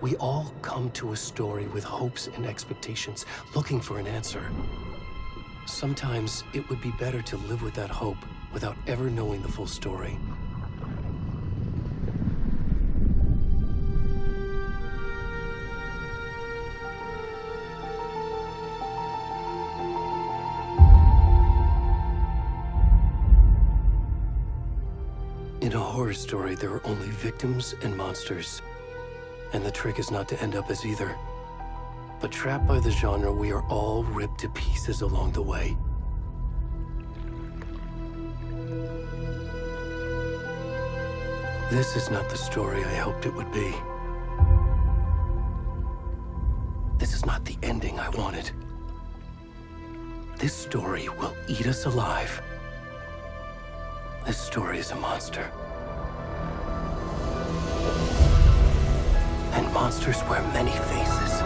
We all come to a story with hopes and expectations, looking for an answer. Sometimes it would be better to live with that hope without ever knowing the full story. In a horror story, there are only victims and monsters. And the trick is not to end up as either. But trapped by the genre, we are all ripped to pieces along the way. This is not the story I hoped it would be. This is not the ending I wanted. This story will eat us alive. This story is a monster. And monsters wear many faces.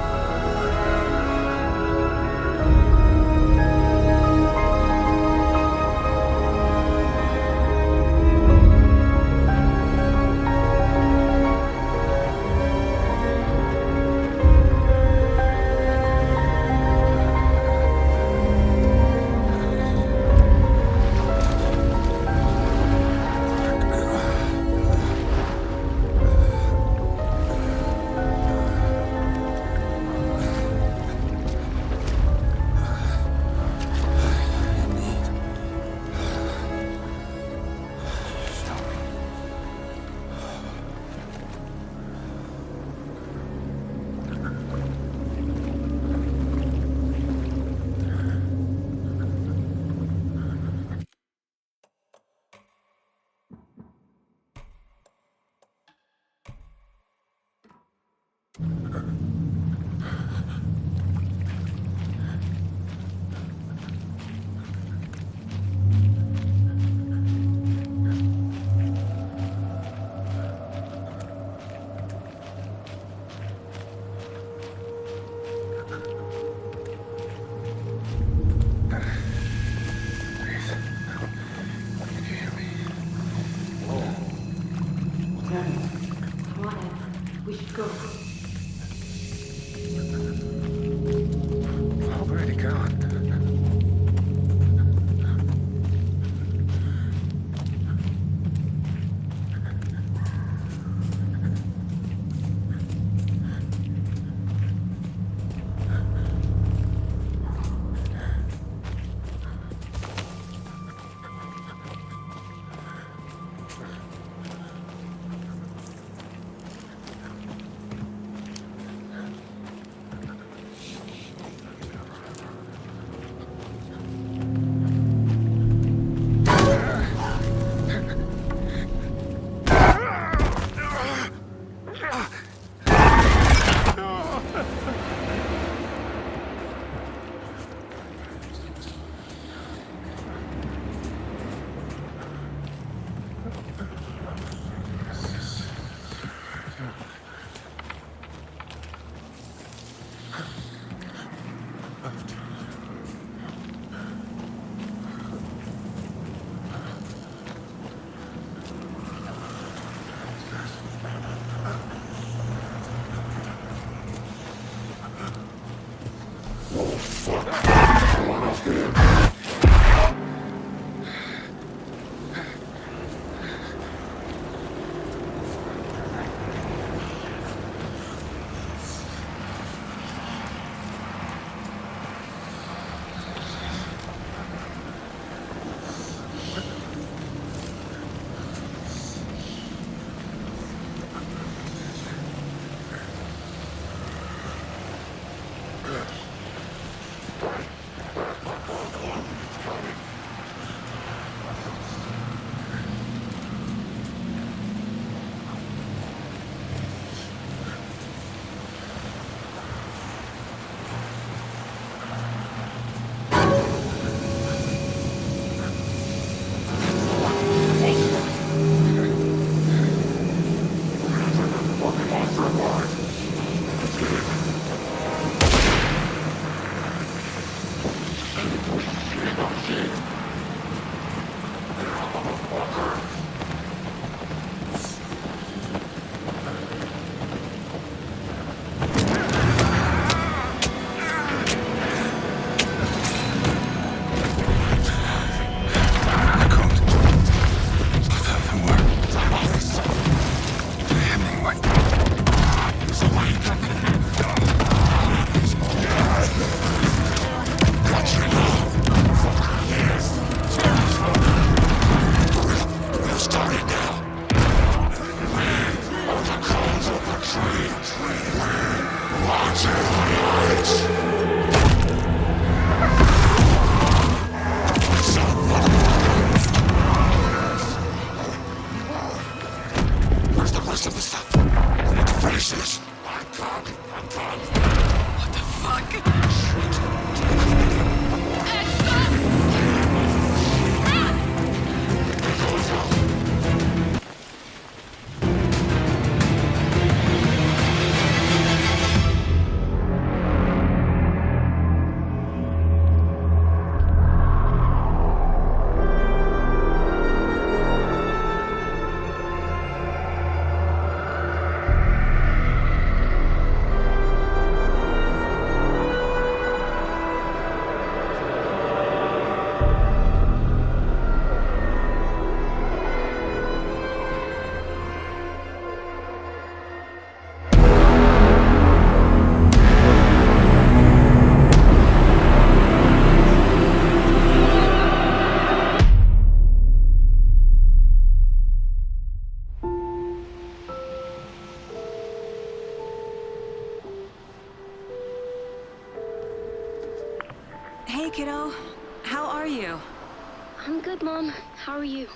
Mom. How are you?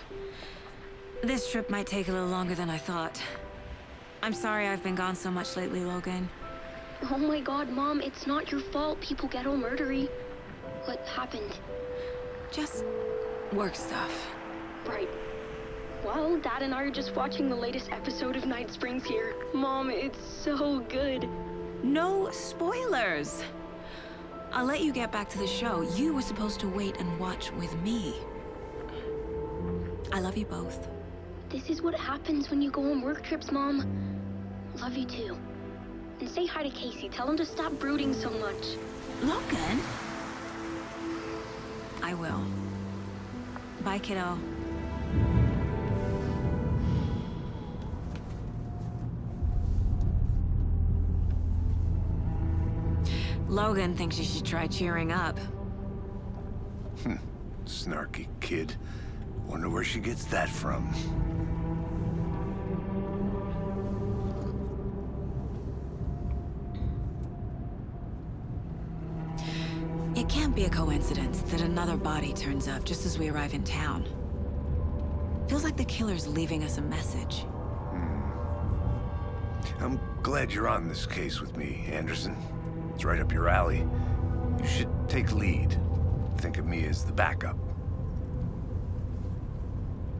This trip might take a little longer than I thought. I'm sorry I've been gone so much lately, Logan. Oh my god, Mom, it's not your fault people get all murdery. What happened? Just work stuff. Right. Well, Dad and I are just watching the latest episode of Night Springs here. Mom, it's so good. No spoilers! I'll let you get back to the show. You were supposed to wait and watch with me. I love you both. This is what happens when you go on work trips, Mom. Love you too. And say hi to Casey. Tell him to stop brooding so much. Logan? I will. Bye, kiddo. Logan thinks you should try cheering up. Snarky kid. Wonder where she gets that from. It can't be a coincidence that another body turns up just as we arrive in town. Feels like the killer's leaving us a message. I'm glad you're on this case with me, Anderson. It's right up your alley. You should take lead. Think of me as the backup.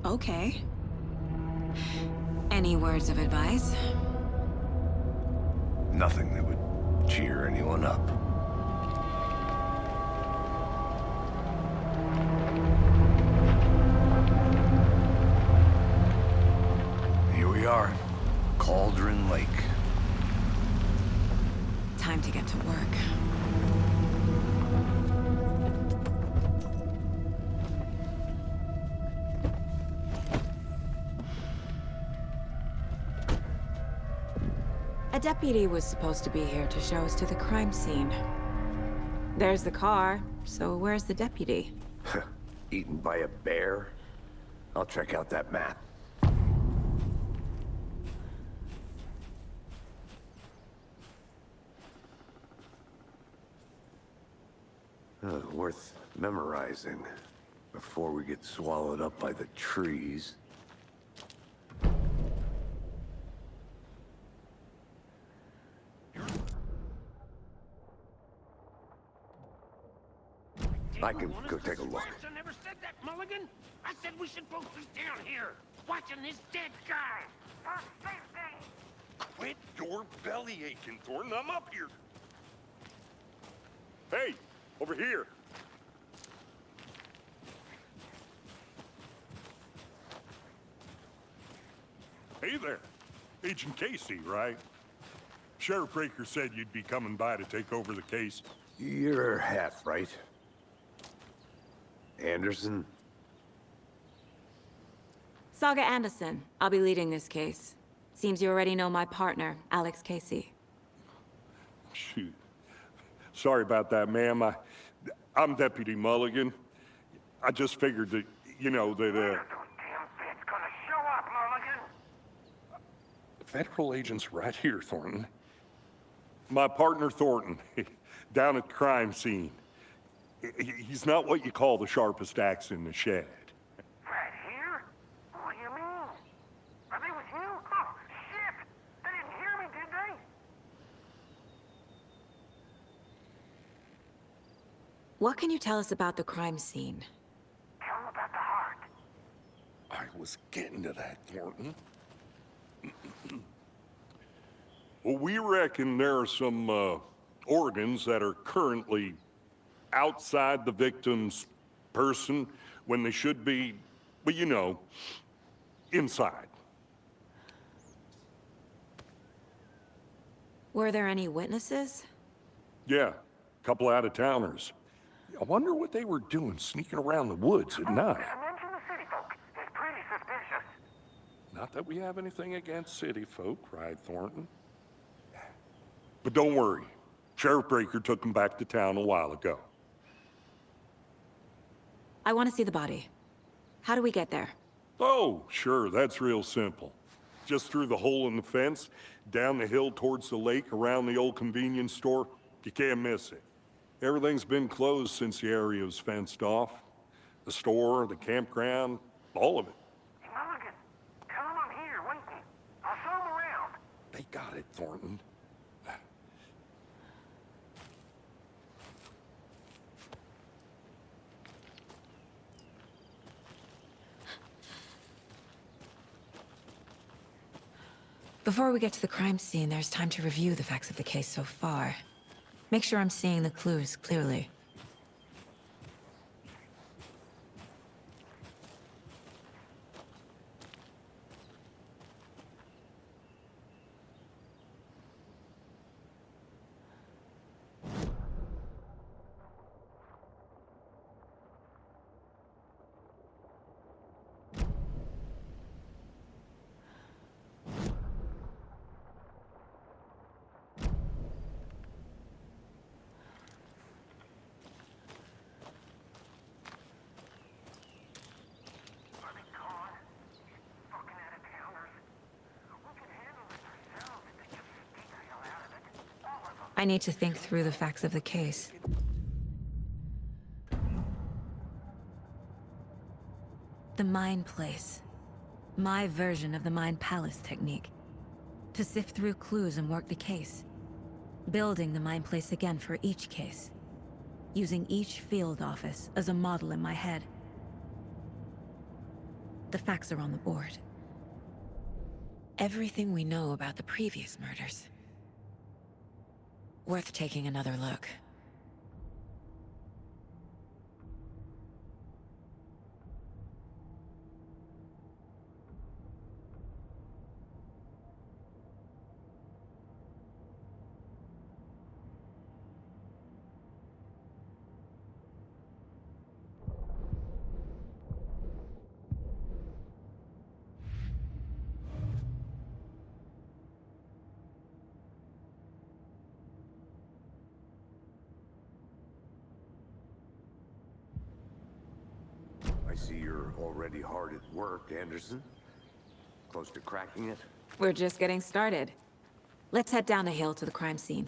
Okay. Any words of advice? Nothing that would cheer anyone up. Here we are. Cauldron Lake. Time to get to work. A deputy was supposed to be here to show us to the crime scene. There's the car, so where's the deputy? Eaten by a bear? I'll check out that map. Worth memorizing before we get swallowed up by the trees. I can go take a look. I never said that, Mulligan. I said we should both be down here, watching this dead guy. For safety. Quit your belly aching, Thornton. I'm up here. Hey, over here. Hey there. Agent Casey, right? Sheriff Breaker said you'd be coming by to take over the case. You're half right. Anderson? Saga Anderson. I'll be leading this case. Seems you already know my partner, Alex Casey. Shoot. Sorry about that, ma'am. I'm Deputy Mulligan. I just figured that, you know, that, Federal agent's right here, Thornton. My partner, Thornton, down at the crime scene. He's not what you call the sharpest axe in the shed. Right here? What do you mean? Are they with you? Oh, shit! They didn't hear me, did they? What can you tell us about the crime scene? Tell them about the heart. I was getting to that, Thornton. Well, we reckon there are some, organs that are currently outside the victim's person when they should be, well, you know, inside. Were there any witnesses? Yeah, a couple out-of-towners. I wonder what they were doing sneaking around the woods at night. Mention the city folk. It's pretty suspicious. Not that we have anything against city folk, cried Thornton. But don't worry. Sheriff Breaker took them back to town a while ago. I want to see the body. How do we get there? Oh, sure, that's real simple. Just through the hole in the fence, down the hill towards the lake, around the old convenience store. You can't miss it. Everything's been closed since the area was fenced off. The store, the campground, all of it. Hey, Mulligan, tell him I'm here, waiting. I'll show him around. They got it, Thornton. Before we get to the crime scene, there's time to review the facts of the case so far. Make sure I'm seeing the clues clearly. Are they gone? Fucking out-of-towners. We can handle this ourselves if they just stay the hell out of it. All of them. I need to think through the facts of the case. The Mind Place. My version of the Mind Palace technique. To sift through clues and work the case. Building the Mind Place again for each case. Using each field office as a model in my head. The facts are on the board. Everything we know about the previous murders. Worth taking another look. I see you're already hard at work, Anderson. Close to cracking it? We're just getting started. Let's head down the hill to the crime scene.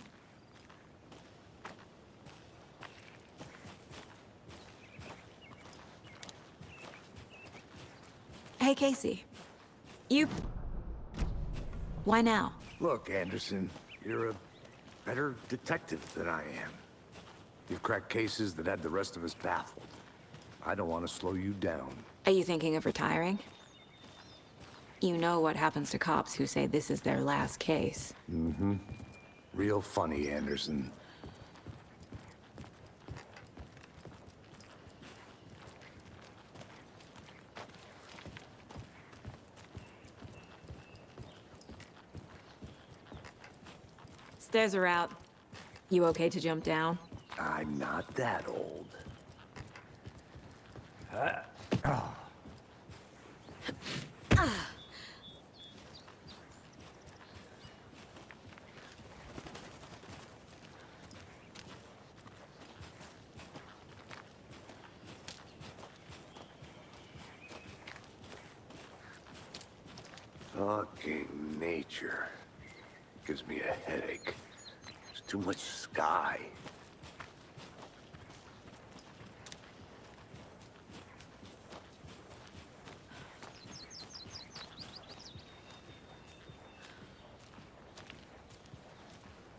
Hey, Casey. Why now? Look, Anderson, you're a better detective than I am. You've cracked cases that had the rest of us baffled. I don't want to slow you down. Are you thinking of retiring? You know what happens to cops who say this is their last case. Mm-hmm. Real funny, Anderson. Stairs are out. You okay to jump down? I'm not that old. Fucking nature. Gives me a headache. There's too much sky.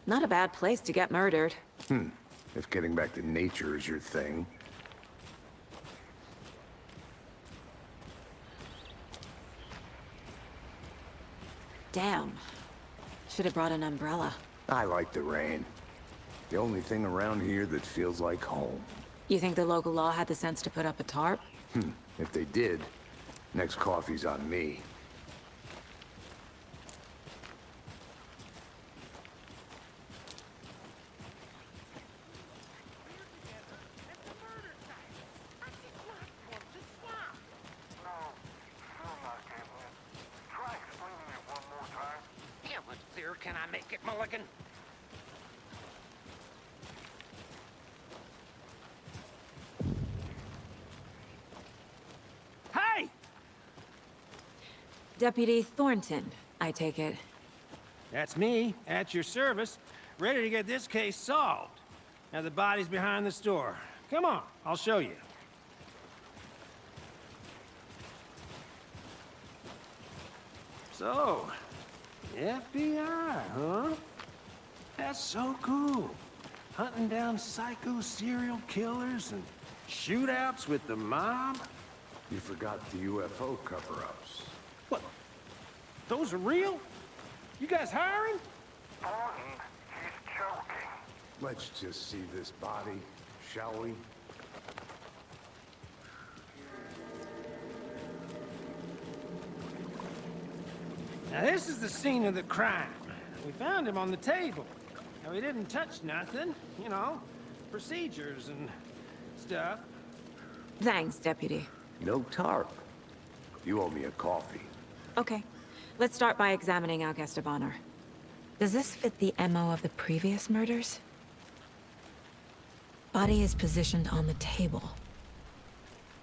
Not a bad place to get murdered. If getting back to nature is your thing. Damn. Should have brought an umbrella. I like the rain. The only thing around here that feels like home. You think the local law had the sense to put up a tarp? If they did, next coffee's on me. No, still not getting it. Try explaining it one more time. How much clearer can I make it, Mulligan? Hey! Deputy Thornton, I take it. That's me, at your service, ready to get this case solved. Now the body's behind the store. Come on, I'll show you. So, FBI, huh? That's so cool. Hunting down psycho serial killers and shootouts with the mob. You forgot the UFO cover-ups. What? Those are real? You guys hiring? Thornton, he's joking. Let's just see this body, shall we? Now this is the scene of the crime. We found him on the table. Now he didn't touch nothing, you know, procedures and stuff. Thanks, Deputy. No tarp. You owe me a coffee. Okay, let's start by examining our guest of honor. Does this fit the MO of the previous murders? Body is positioned on the table.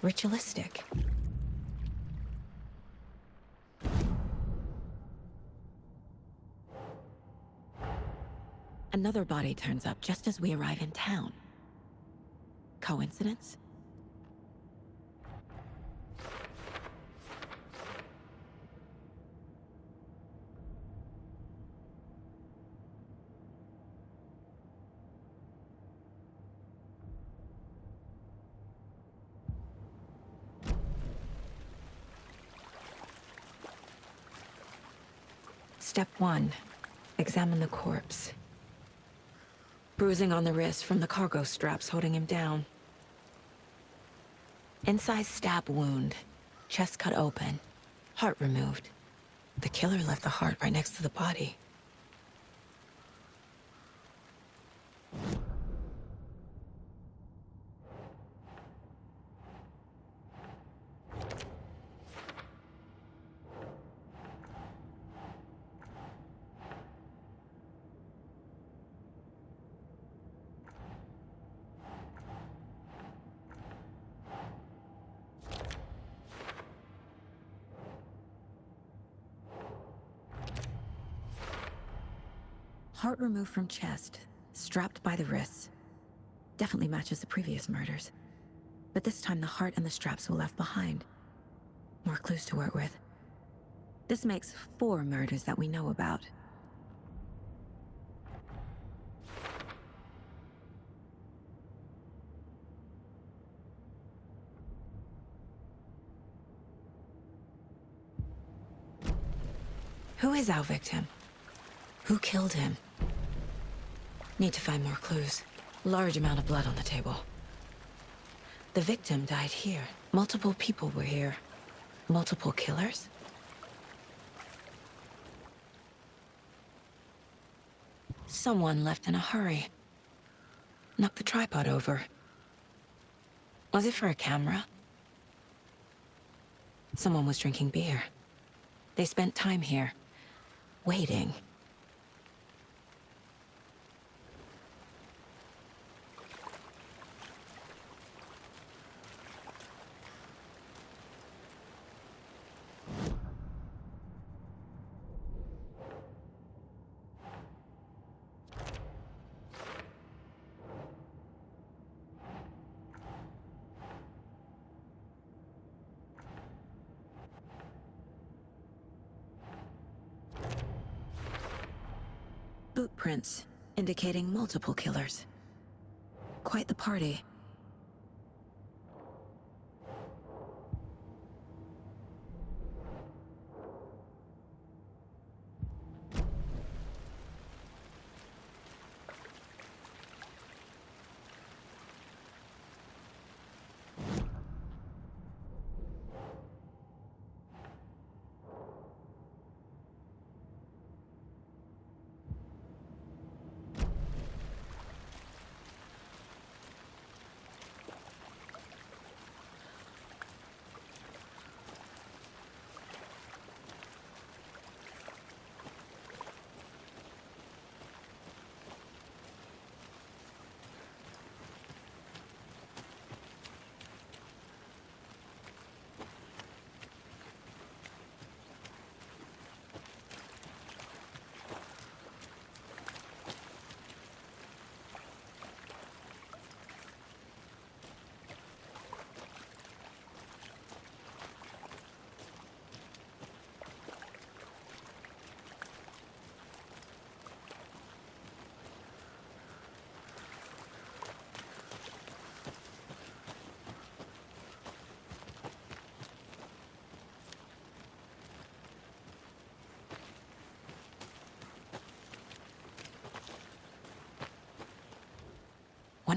Ritualistic. Another body turns up just as we arrive in town. Coincidence? Step 1. Examine the corpse. Bruising on the wrist from the cargo straps holding him down. Inside stab wound. Chest cut open. Heart removed. The killer left the heart right next to the body. Heart removed from chest, strapped by the wrists. Definitely matches the previous murders. But this time the heart and the straps were left behind. More clues to work with. This makes 4 murders that we know about. Who is our victim? Who killed him? Need to find more clues. Large amount of blood on the table. The victim died here. Multiple people were here. Multiple killers? Someone left in a hurry. Knocked the tripod over. Was it for a camera? Someone was drinking beer. They spent time here, waiting. Boot prints, indicating multiple killers. Quite the party.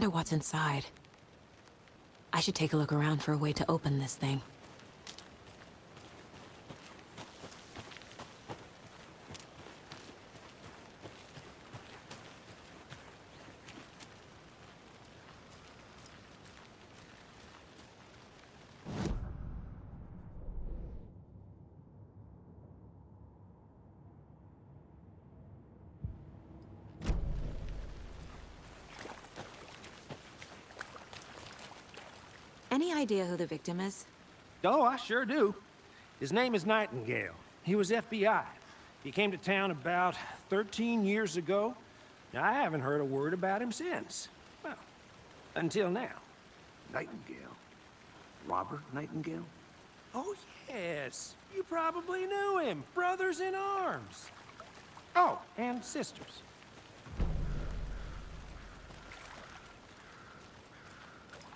wonder what's inside. I should take a look around for a way to open this thing. Any idea who the victim is? Oh, I sure do. His name is Nightingale. He was FBI. He came to town about 13 years ago. Now, I haven't heard a word about him since. Well, until now. Nightingale? Robert Nightingale? Oh, yes. You probably knew him. Brothers in arms. Oh, and sisters.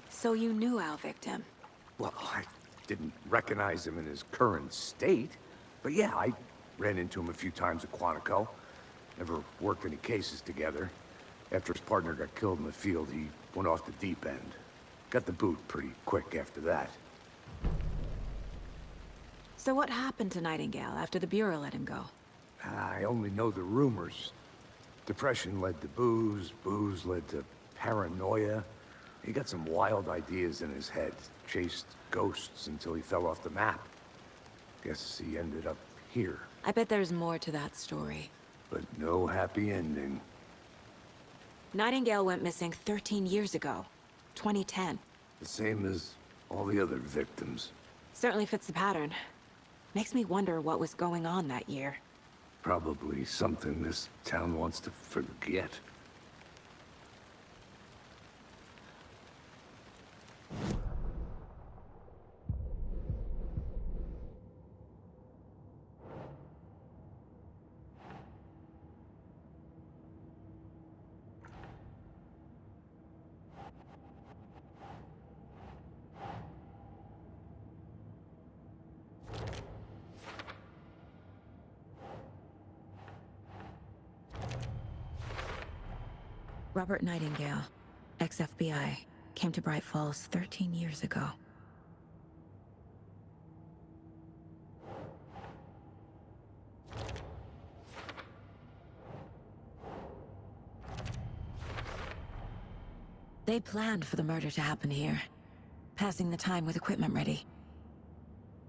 So you knew our victim? Well, I didn't recognize him in his current state. But yeah, I ran into him a few times at Quantico. Never worked any cases together. After his partner got killed in the field, he went off the deep end. Got the boot pretty quick after that. So what happened to Nightingale after the Bureau let him go? I only know the rumors. Depression led to booze, booze led to paranoia. He got some wild ideas in his head, chased ghosts until he fell off the map. Guess he ended up here, I bet there's more to that story. but no happy ending. Nightingale went missing 13 years ago. 2010. The same as all the other victims. Certainly fits the pattern. Makes me wonder what was going on that year. Probably something this town wants to forget. Robert Nightingale, ex-FBI, came to Bright Falls 13 years ago. They planned for the murder to happen here, passing the time with equipment ready.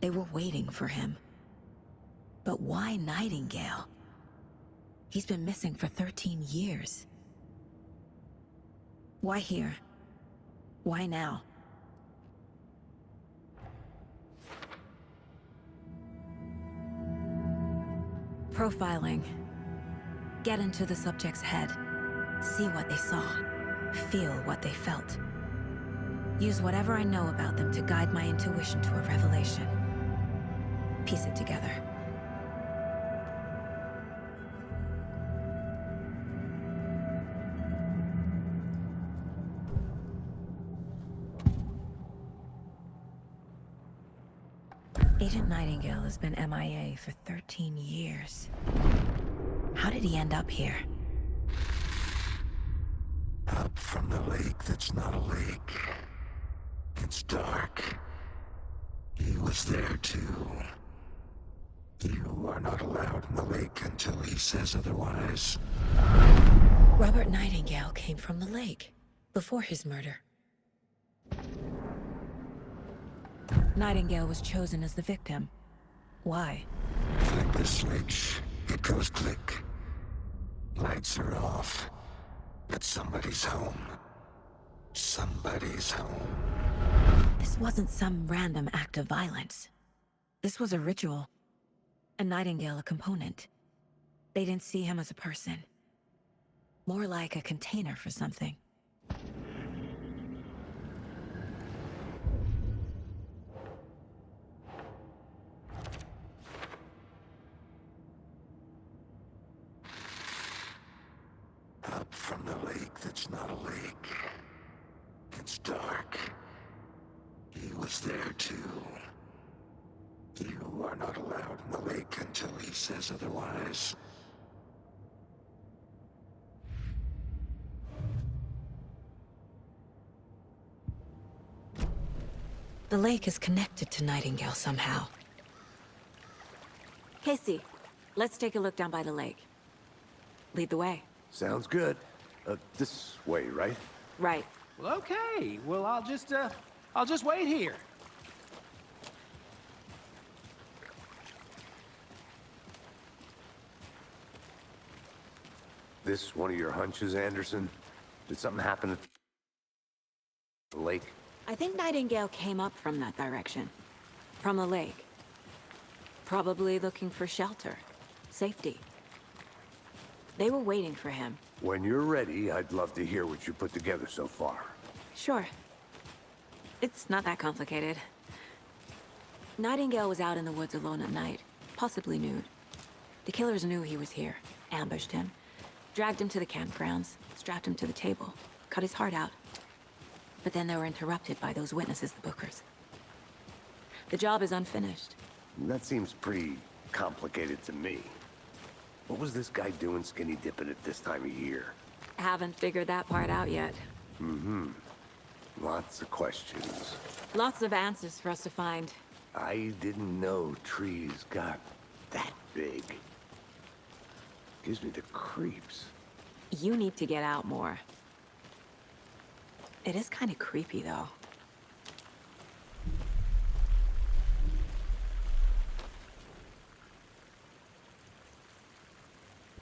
They were waiting for him. But why Nightingale? He's been missing for 13 years. Why here? Why now? Profiling. Get into the subject's head. See what they saw. Feel what they felt. Use whatever I know about them to guide my intuition to a revelation. Piece it together. Agent Nightingale has been MIA for 13 years. How did he end up here? Up from the lake that's not a lake. It's dark. He was there too. You are not allowed in the lake until he says otherwise. Robert Nightingale came from the lake, before his murder. Nightingale was chosen as the victim. Why? Flick the switch, it goes click. Lights are off. But somebody's home. Somebody's home. This wasn't some random act of violence. This was a ritual. And Nightingale a component. They didn't see him as a person. More like a container for something. Up from the lake that's not a lake. It's dark. He was there too. You are not allowed in the lake until he says otherwise. The lake is connected to Nightingale somehow. Casey, let's take a look down by the lake. Lead the way. Sounds good. This way, right? Right. Well, okay. Well, I'll just wait here. This one of your hunches, Anderson? Did something happen at the lake? I think Nightingale came up from that direction. From the lake. Probably looking for shelter. Safety. They were waiting for him. When you're ready, I'd love to hear what you put together so far. Sure. It's not that complicated. Nightingale was out in the woods alone at night, possibly nude. The killers knew he was here, ambushed him, dragged him to the campgrounds, strapped him to the table, cut his heart out. But then they were interrupted by those witnesses, the Bookers. The job is unfinished. That seems pretty complicated to me. What was this guy doing skinny dipping at this time of year? Haven't figured that part out yet. Lots of questions. Lots of answers for us to find. I didn't know trees got that big. Gives me the creeps. You need to get out more. It is kind of creepy, though.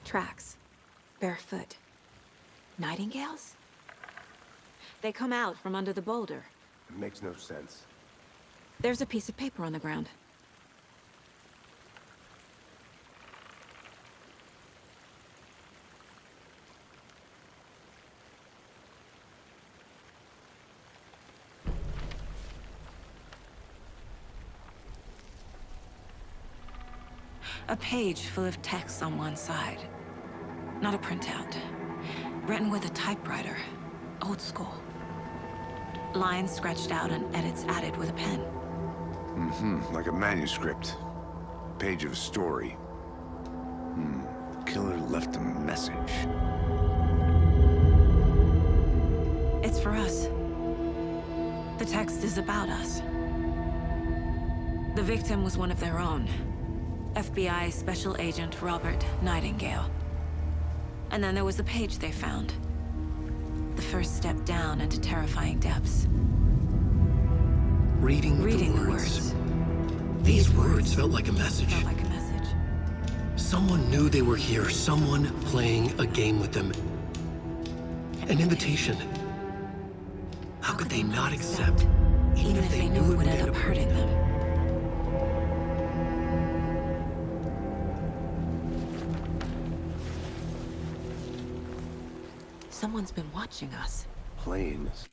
Tracks. Barefoot. Nightingales? They come out from under the boulder. It makes no sense. There's a piece of paper on the ground. A page full of text on one side. Not a printout. Written with a typewriter. Old school. Lines scratched out and edits added with a pen. Like a manuscript. Page of a story. Killer left a message. It's for us. The text is about us. The victim was one of their own. FBI Special Agent Robert Nightingale. And then there was the page they found. The first step down into terrifying depths. Reading the words. These words felt like a message. Felt like a message. Someone knew they were here, someone playing a game with them. An invitation. How could they not accept, Even if they knew it would end up hurting them. Someone's been watching us. Playing this